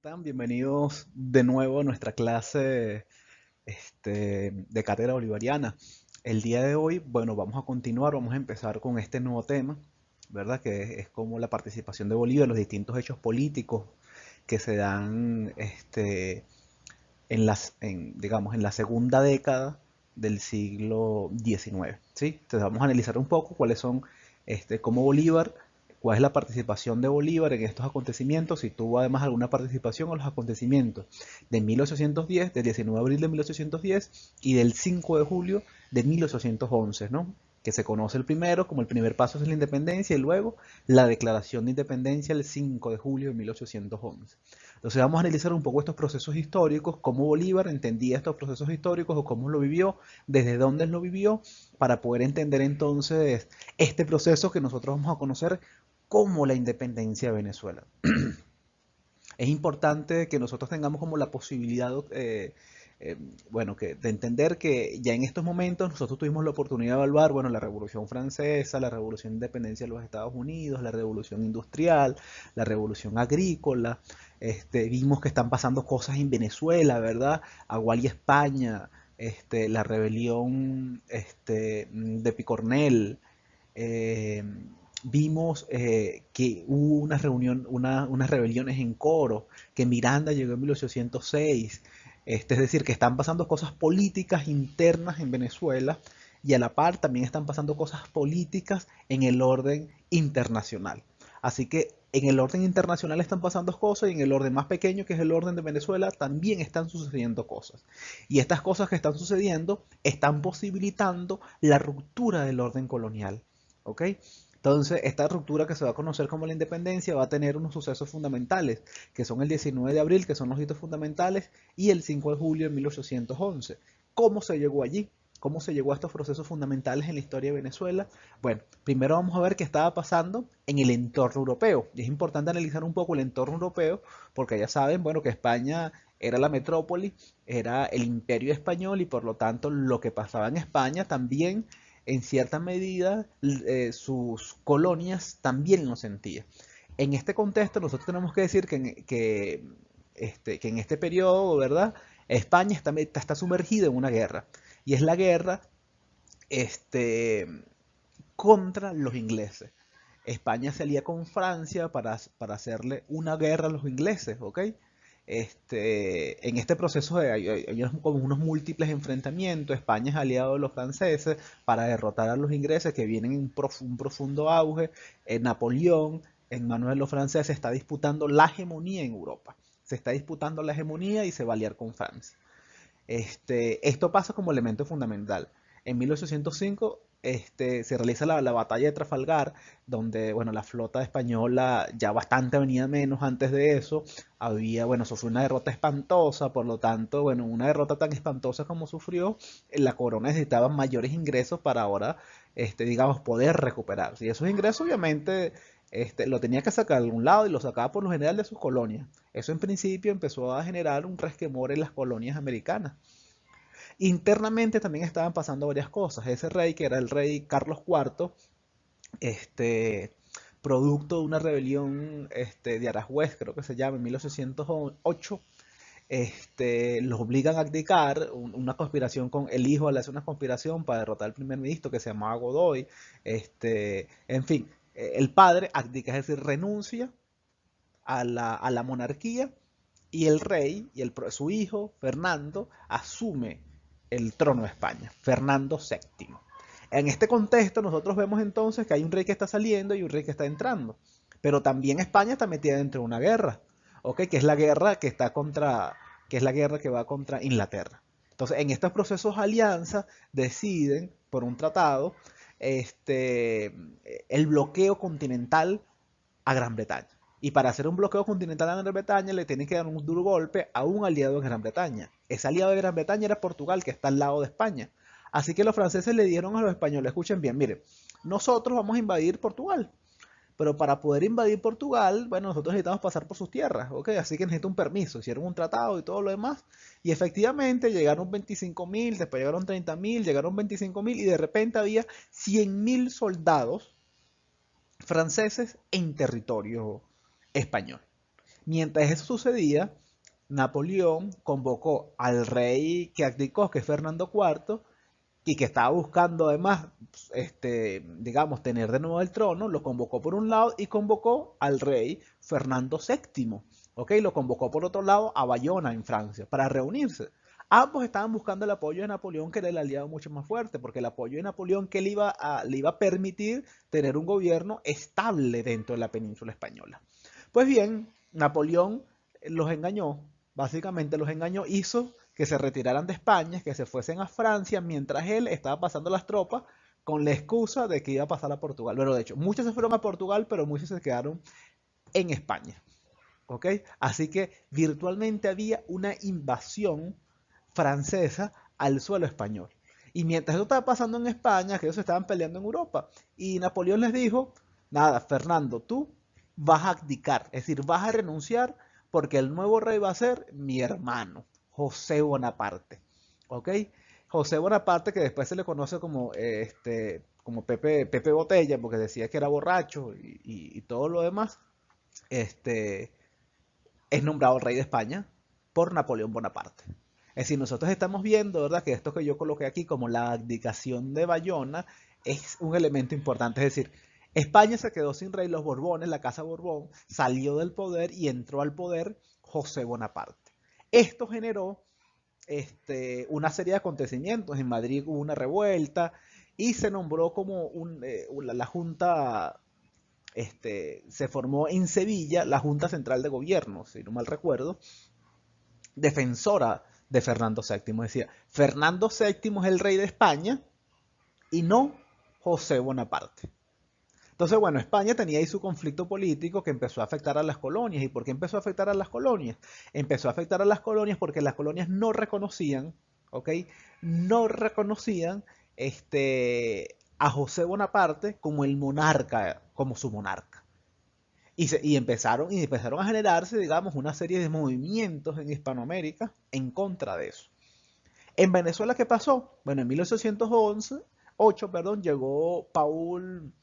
Están bienvenidos de nuevo a nuestra clase de cátedra bolivariana. El día de hoy, bueno, vamos a continuar, vamos a empezar con este nuevo tema, ¿verdad? Que es como la participación de Bolívar, los distintos hechos políticos que se dan digamos, en la segunda década del siglo XIX, ¿sí? Entonces vamos a analizar un poco cuáles son, cómo Bolívar, cuál es la participación de Bolívar en estos acontecimientos, si tuvo además alguna participación en los acontecimientos de 1810, del 19 de abril de 1810 y del 5 de julio de 1811, ¿no? Que se conoce el primero como el primer paso hacia la independencia y luego la declaración de independencia el 5 de julio de 1811. Entonces vamos a analizar un poco estos procesos históricos, cómo Bolívar entendía estos procesos históricos o cómo lo vivió, desde dónde lo vivió, para poder entender entonces este proceso que nosotros vamos a conocer como la independencia de Venezuela. Es importante que nosotros tengamos como la posibilidad, eh, bueno, de entender que ya en estos momentos nosotros tuvimos la oportunidad de evaluar, bueno, la Revolución Francesa, la Revolución de Independencia de los Estados Unidos, la Revolución Industrial, la Revolución Agrícola. Vimos que están pasando cosas en Venezuela, ¿verdad? Agual y España, la rebelión de Picornell. eh, Vimos que hubo unas rebeliones en Coro, que Miranda llegó en 1806, es decir, que están pasando cosas políticas internas en Venezuela y a la par también están pasando cosas políticas en el orden internacional. Así que en el orden internacional están pasando cosas y en el orden más pequeño, que es el orden de Venezuela, también están sucediendo cosas. Y estas cosas que están sucediendo están posibilitando la ruptura del orden colonial. ¿Ok? Entonces, esta ruptura que se va a conocer como la independencia va a tener unos sucesos fundamentales, que son el 19 de abril, que son los hitos fundamentales, y el 5 de julio de 1811. ¿Cómo se llegó allí? ¿Cómo se llegó a estos procesos fundamentales en la historia de Venezuela? Bueno, primero vamos a ver qué estaba pasando en el entorno europeo. Y es importante analizar un poco el entorno europeo, porque ya saben, bueno, que España era la metrópoli, era el imperio español y por lo tanto lo que pasaba en España también en cierta medida sus colonias también lo sentían. En este contexto nosotros tenemos que decir que en este periodo, ¿verdad? España está sumergida en una guerra. Y es la guerra este, contra los ingleses. España se alía con Francia para hacerle una guerra a los ingleses, ¿ok? En este proceso hay como unos múltiples enfrentamientos. España es aliado de los franceses para derrotar a los ingleses que vienen en un profundo auge. Napoleón, en manos de los franceses, está disputando la hegemonía en Europa. Se está disputando la hegemonía y se va a aliar con Francia. Esto pasa como elemento fundamental. En 1805 se realiza la batalla de Trafalgar, donde bueno, la flota española ya bastante venía menos antes de eso. Había, bueno, sufrió una derrota espantosa, por lo tanto, bueno, una derrota tan espantosa como sufrió, la corona necesitaba mayores ingresos para ahora, digamos, poder recuperarse. Y esos ingresos, obviamente, lo tenía que sacar de algún lado y lo sacaba por lo general de sus colonias. Eso en principio empezó a generar un resquemor en las colonias americanas. Internamente también estaban pasando varias cosas. Ese rey, que era el rey Carlos IV, este, producto de una rebelión de Aranjuez, creo que se llama, en 1808, los obligan a abdicar, una conspiración con el hijo, le hace una conspiración para derrotar al primer ministro que se llamaba Godoy, en fin, el padre abdica, es decir, renuncia a la monarquía y el rey su hijo Fernando asume el trono de España, Fernando VII. En este contexto nosotros vemos entonces que hay un rey que está saliendo y un rey que está entrando, pero también España está metida dentro de una guerra, ¿ok? Que es la guerra que está contra, que es la guerra que va contra Inglaterra. Entonces, en estos procesos de alianza deciden por un tratado el bloqueo continental a Gran Bretaña. Y para hacer un bloqueo continental a Gran Bretaña le tienen que dar un duro golpe a un aliado de Gran Bretaña. Ese aliado de Gran Bretaña era Portugal, que está al lado de España. Así que los franceses le dieron a los españoles, escuchen bien, miren, nosotros vamos a invadir Portugal, pero para poder invadir Portugal, bueno, nosotros necesitamos pasar por sus tierras, ¿ok? Así que necesito un permiso, hicieron un tratado y todo lo demás, y efectivamente llegaron 25.000, después llegaron 30.000, llegaron 25.000, y de repente había 100.000 soldados franceses en territorio español. Mientras eso sucedía, Napoleón convocó al rey que abdicó, que es Fernando IV, y que estaba buscando además, digamos, tener de nuevo el trono, lo convocó por un lado y convocó al rey Fernando VII, ¿ok? Lo convocó por otro lado a Bayona, en Francia, para reunirse. Ambos estaban buscando el apoyo de Napoleón, que era el aliado mucho más fuerte, porque el apoyo de Napoleón que le iba a permitir tener un gobierno estable dentro de la península española. Pues bien, Napoleón los engañó, básicamente los engañó, hizo que se retiraran de España, que se fuesen a Francia, mientras él estaba pasando las tropas con la excusa de que iba a pasar a Portugal. Pero de hecho, muchos se fueron a Portugal, pero muchos se quedaron en España. ¿Ok? Así que virtualmente había una invasión francesa al suelo español. Y mientras eso estaba pasando en España, que ellos estaban peleando en Europa, y Napoleón les dijo, nada, Fernando, tú vas a abdicar, es decir, vas a renunciar porque el nuevo rey va a ser mi hermano, José Bonaparte. ¿Ok? José Bonaparte, que después se le conoce como Pepe Botella, porque decía que era borracho y todo lo demás, este, es nombrado rey de España por Napoleón Bonaparte. Es decir, nosotros estamos viendo, ¿verdad?, que esto que yo coloqué aquí como la abdicación de Bayona es un elemento importante. Es decir, España se quedó sin rey, los Borbones, la Casa Borbón, salió del poder y entró al poder José Bonaparte. Esto generó una serie de acontecimientos. En Madrid hubo una revuelta y se nombró como la Junta se formó en Sevilla la Junta Central de Gobierno, si no mal recuerdo, defensora de Fernando VII. Decía, Fernando VII es el rey de España y no José Bonaparte. Entonces, bueno, España tenía ahí su conflicto político que empezó a afectar a las colonias. ¿Y por qué empezó a afectar a las colonias? Empezó a afectar a las colonias porque las colonias no reconocían, ¿ok? No reconocían a José Bonaparte como el monarca, como su monarca. Y empezaron a generarse, digamos, una serie de movimientos en Hispanoamérica en contra de eso. En Venezuela, ¿qué pasó? Bueno, en 1808, perdón, llegó Paul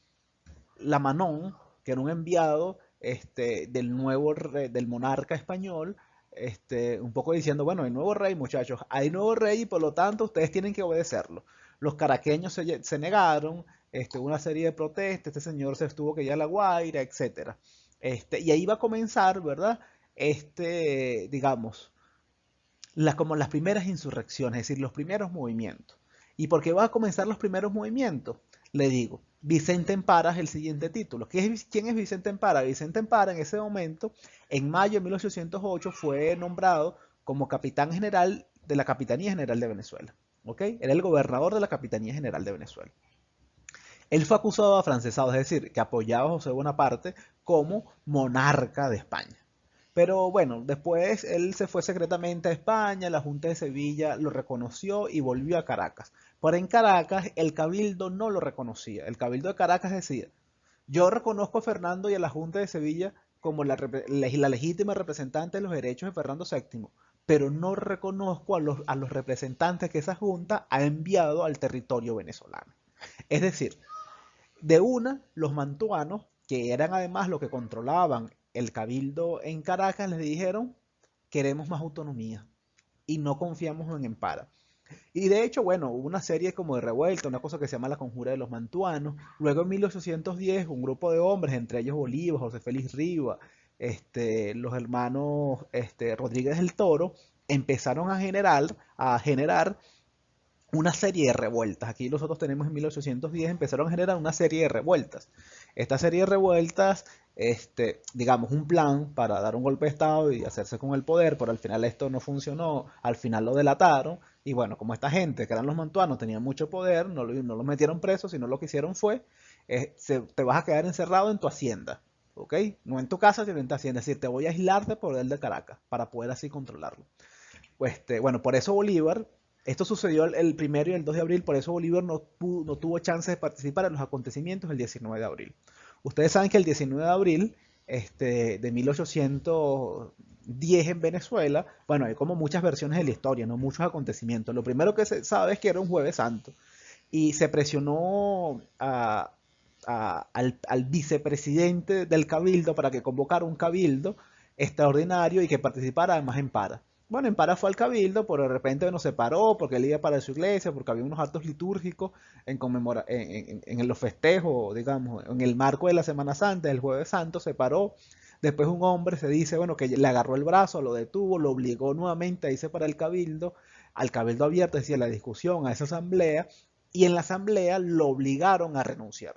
Lamanón, que era un enviado del monarca español, un poco diciendo, bueno, hay nuevo rey, muchachos, hay nuevo rey y por lo tanto ustedes tienen que obedecerlo. Los caraqueños se negaron, una serie de protestas, este señor se estuvo que ya a La Guaira, etcétera. Y ahí va a comenzar, ¿verdad? Digamos, como las primeras insurrecciones, es decir, los primeros movimientos. ¿Y por qué va a comenzar los primeros movimientos? Le digo, Vicente Empara es el siguiente título. ¿Quién es Vicente Empara? Vicente Empara en ese momento, en mayo de 1808, fue nombrado como capitán general de la Capitanía General de Venezuela. ¿Ok? Era el gobernador de la Capitanía General de Venezuela. Él fue acusado de afrancesado, es decir, que apoyaba a José Bonaparte como monarca de España. Pero bueno, después él se fue secretamente a España, la Junta de Sevilla lo reconoció y volvió a Caracas. Pero en Caracas el Cabildo no lo reconocía. El Cabildo de Caracas decía, yo reconozco a Fernando y a la Junta de Sevilla como la legítima representante de los derechos de Fernando VII, pero no reconozco a los representantes que esa Junta ha enviado al territorio venezolano. Es decir, de una, los mantuanos, que eran además los que controlaban el cabildo en Caracas, les dijeron, queremos más autonomía y no confiamos en Empara. Y de hecho, bueno, hubo una serie como de revuelta, una cosa que se llama la Conjura de los Mantuanos. Luego en 1810, un grupo de hombres, entre ellos Bolívar, José Félix Riva, los hermanos Rodríguez del Toro, empezaron a generar una serie de revueltas. Aquí nosotros tenemos en 1810 empezaron a generar una serie de revueltas. Esta serie de revueltas, digamos, un plan para dar un golpe de Estado y hacerse con el poder, pero al final esto no funcionó, al final lo delataron, y bueno, como esta gente, que eran los mantuanos, tenían mucho poder, no los metieron presos, sino lo que hicieron fue, te vas a quedar encerrado en tu hacienda, ¿ok? No en tu casa, sino en tu hacienda, es decir, te voy a aislar del poder de Caracas, para poder así controlarlo. Bueno, por eso Bolívar, esto sucedió el 1 y el 2 de abril, por eso Bolívar no tuvo chance de participar en los acontecimientos el 19 de abril. Ustedes saben que el 19 de abril de 1810 en Venezuela, bueno, hay como muchas versiones de la historia, no muchos acontecimientos. Lo primero que se sabe es que era un jueves santo y se presionó al vicepresidente del cabildo para que convocara un cabildo extraordinario y que participara además en para. Bueno, en para fue al cabildo, pero de repente nos separó porque él iba para su iglesia, porque había unos actos litúrgicos en los festejos, digamos, en el marco de la Semana Santa, del Jueves Santo, se paró. Después un hombre se dice, bueno, que le agarró el brazo, lo detuvo, lo obligó nuevamente a irse para el cabildo, al cabildo abierto, es decir, la discusión, a esa asamblea, y en la asamblea lo obligaron a renunciar.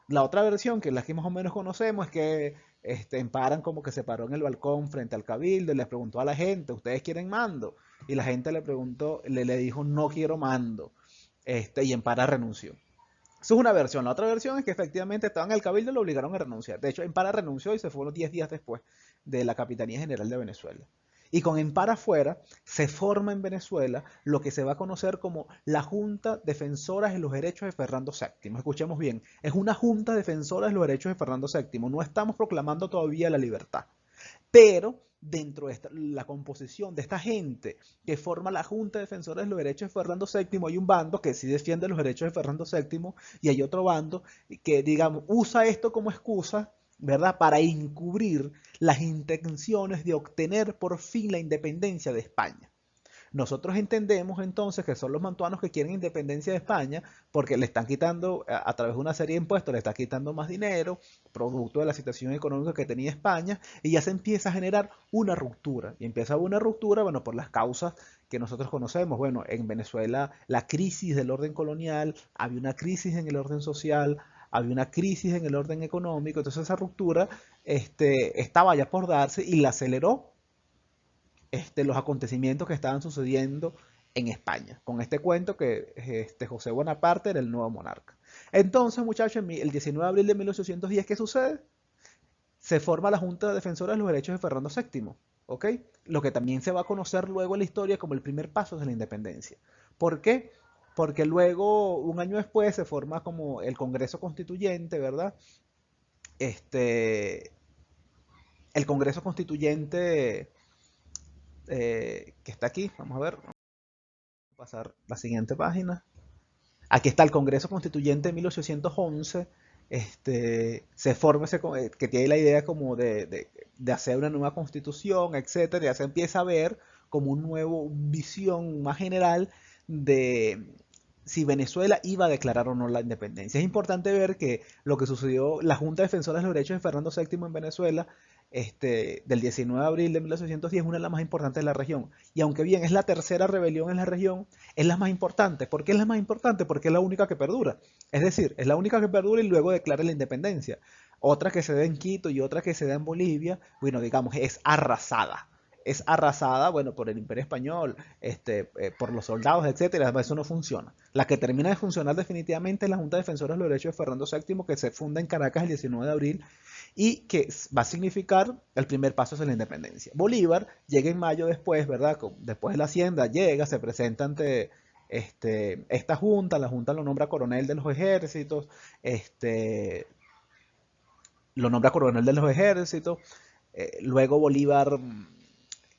La otra versión, que es la que más o menos conocemos, es que Emparan como que se paró en el balcón frente al cabildo y le preguntó a la gente, ¿ustedes quieren mando? Y la gente le preguntó, le dijo, no quiero mando. Y Empara renunció. Eso es una versión. La otra versión es que efectivamente estaban en el cabildo y lo obligaron a renunciar. De hecho, Empara renunció y se fue unos 10 días después de la Capitanía General de Venezuela. Y con Empara afuera, se forma en Venezuela lo que se va a conocer como la Junta Defensora de los Derechos de Fernando VII. Escuchemos bien, es una Junta Defensora de los Derechos de Fernando VII. No estamos proclamando todavía la libertad. Pero dentro de la composición de esta gente que forma la Junta Defensora de los Derechos de Fernando VII, hay un bando que sí defiende los derechos de Fernando VII y hay otro bando que, digamos, usa esto como excusa, ¿verdad?, para encubrir las intenciones de obtener por fin la independencia de España. Nosotros entendemos entonces que son los mantuanos que quieren independencia de España porque le están quitando, a través de una serie de impuestos, le están quitando más dinero, producto de la situación económica que tenía España, y ya se empieza a generar una ruptura. Y empieza a haber una ruptura, bueno, por las causas que nosotros conocemos. Bueno, en Venezuela la crisis del orden colonial, había una crisis en el orden social, había una crisis en el orden económico, entonces esa ruptura estaba ya por darse y la aceleró los acontecimientos que estaban sucediendo en España, con este cuento que José Bonaparte era el nuevo monarca. Entonces, muchachos, el 19 de abril de 1810, ¿qué sucede? Se forma la Junta Defensora de los Derechos de Fernando VII, ¿ok? Lo que también se va a conocer luego en la historia como el primer paso de la independencia. ¿Por qué? Porque luego, un año después, se forma como el Congreso Constituyente, ¿verdad? Este, el Congreso Constituyente que está aquí, vamos a ver, vamos a pasar la siguiente página. Aquí está el Congreso Constituyente de 1811, se forma que tiene la idea como de hacer una nueva constitución, etcétera, ya se empieza a ver como un nuevo visión más general de si Venezuela iba a declarar o no la independencia. Es importante ver que lo que sucedió, la Junta Defensora de los Derechos de Fernando VII en Venezuela, del 19 de abril de 1810, es una de las más importantes de la región. Y aunque bien es la tercera rebelión en la región, es la más importante. ¿Por qué es la más importante? Porque es la única que perdura. Es decir, es la única que perdura y luego declara la independencia. Otra que se da en Quito y otra que se da en Bolivia, bueno, digamos, es arrasada, bueno, por el Imperio Español, por los soldados, etcétera. Eso no funciona. La que termina de funcionar definitivamente es la Junta Defensora de los Derechos de Fernando VII, que se funda en Caracas el 19 de abril y que va a significar el primer paso hacia la independencia. Bolívar llega en mayo después, ¿verdad? Después de la hacienda, llega, se presenta ante esta junta, la junta lo nombra coronel de los ejércitos, lo nombra coronel de los ejércitos, luego Bolívar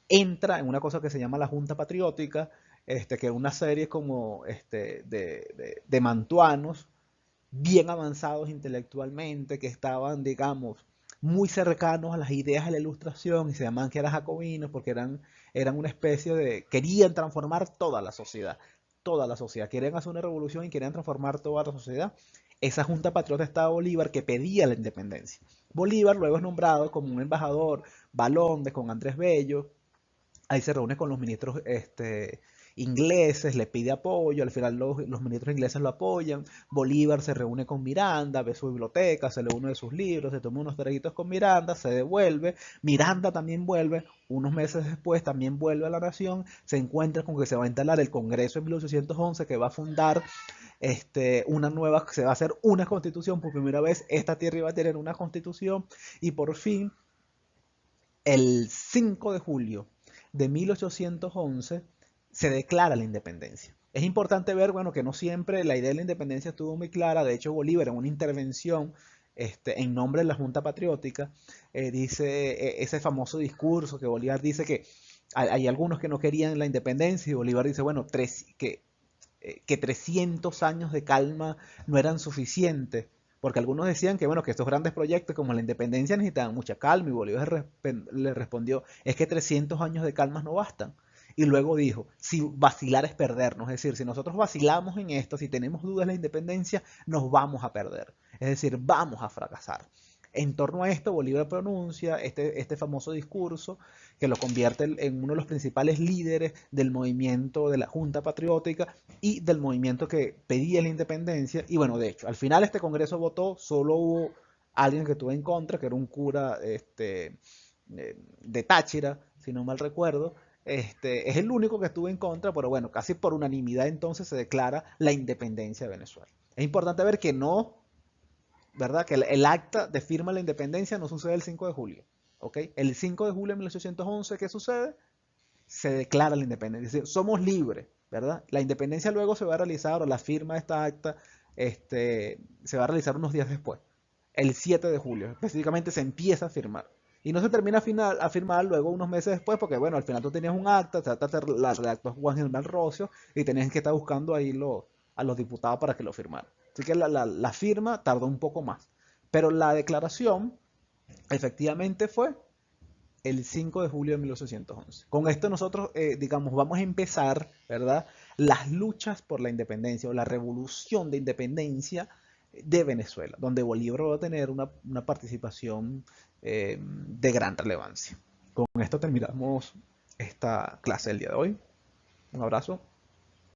entra en una cosa que se llama la Junta Patriótica, que es una serie como de mantuanos bien avanzados intelectualmente, que estaban, digamos, muy cercanos a las ideas de la ilustración y se llamaban que eran jacobinos porque eran una especie querían transformar toda la sociedad, querían hacer una revolución y querían transformar toda la sociedad. Esa Junta Patriota estaba Bolívar que pedía la independencia. Bolívar luego es nombrado como un embajador Balonde con Andrés Bello. Ahí se reúne con los ministros ingleses, le pide apoyo, al final los ministros ingleses lo apoyan, Bolívar se reúne con Miranda, ve su biblioteca, se lee uno de sus libros, se toma unos traguitos con Miranda, se devuelve, Miranda también vuelve, unos meses después también vuelve a la nación, se encuentra con que se va a instalar el Congreso en 1811 que va a fundar se va a hacer una constitución, por primera vez esta tierra iba a tener una constitución y por fin el 5 de julio de 1811 se declara la independencia. Es importante ver, bueno, que no siempre la idea de la independencia estuvo muy clara. De hecho, Bolívar en una intervención en nombre de la Junta Patriótica dice ese famoso discurso que Bolívar dice que hay algunos que no querían la independencia y Bolívar dice, bueno, que 300 años de calma no eran suficientes Porque algunos decían que, bueno, que estos grandes proyectos como la independencia necesitaban mucha calma y Bolívar le respondió, es que 300 años de calma no bastan. Y luego dijo, si vacilar es perdernos, es decir, si nosotros vacilamos en esto, si tenemos dudas de la independencia, nos vamos a perder, es decir, vamos a fracasar. En torno a esto, Bolívar pronuncia este famoso discurso que lo convierte en uno de los principales líderes del movimiento de la Junta Patriótica y del movimiento que pedía la independencia. Y bueno, de hecho, al final este Congreso votó, solo hubo alguien que estuvo en contra, que era un cura de Táchira, si no mal recuerdo. Es el único que estuvo en contra, pero bueno, casi por unanimidad entonces se declara la independencia de Venezuela. Es importante ver que no, ¿verdad? Que el acta de firma de la independencia no sucede el 5 de julio. ¿Ok? El 5 de julio de 1811, ¿qué sucede? Se declara la independencia. Es decir, somos libres, ¿verdad? La independencia luego se va a realizar, o la firma de esta acta, se va a realizar unos días después. El 7 de julio, específicamente se empieza a firmar. Y no se termina a firmar luego unos meses después, porque bueno, al final tú tenías un acta, la redactó Juan Gilmán Rocio, y tenías que estar buscando ahí a los diputados para que lo firmaran. Así que la firma tardó un poco más. Pero la declaración efectivamente fue el 5 de julio de 1811. Con esto nosotros, digamos, vamos a empezar, ¿verdad? Las luchas por la independencia o la revolución de independencia de Venezuela, donde Bolívar va a tener una participación de gran relevancia. Con esto terminamos esta clase del día de hoy. Un abrazo.